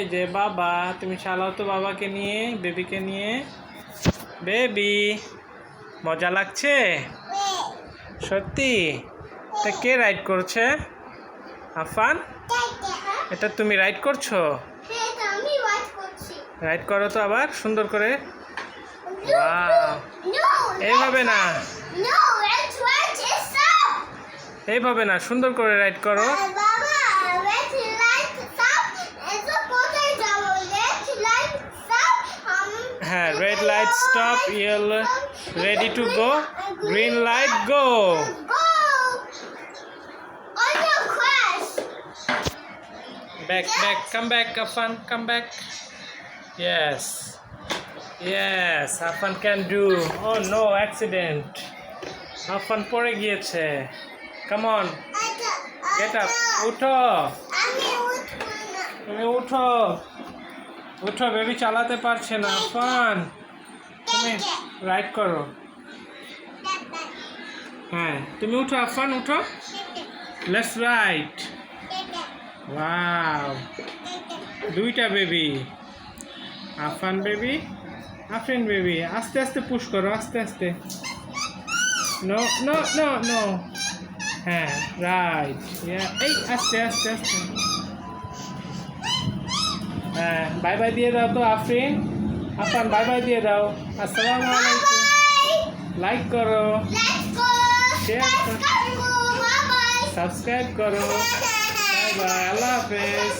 এই যে বাবা, তুমি চালাও তো বাবাকে নিয়ে, বেবিকে নিয়ে। বেবি, মজা লাগছে সত্যি? তা কে রাইড করছে? আফান, এটা তুমি রাইড করছো? রাইড করো তো আবার সুন্দর করে। এইভাবে না, এইভাবে না, সুন্দর করে রাইড করো। হ্যাঁ, red light stop, yellow ready to go, green light go. Back, come back, Afan, come back. Yes, yes, Afan can do. Oh no, accident. Afan পড়ে গিয়েছে। Come on, get up. উঠো, তুমি উঠো, উঠো, বেবি চালাতে পারছে না। আফান, তুমি রাইড করো। হ্যাঁ, তুমি উঠো আফান, উঠো। Let's ride. ওয়াও, দুইটা baby, Afan baby, Afrin baby. আস্তে আস্তে পুশ করো, আস্তে আস্তে। No no no no. হ্যাঁ, রাইট। এই আস্তে আস্তে আস্তে। হ্যাঁ, বাই বাই দিয়ে দাও তো আফরিন। আফান বাই বাই দিয়ে দাও। আসসালামু আলাইকুম। লাইক করো, শেয়ার করো, সাবস্ক্রাইব করো। বাই বাই, আল্লাহ হাফেজ।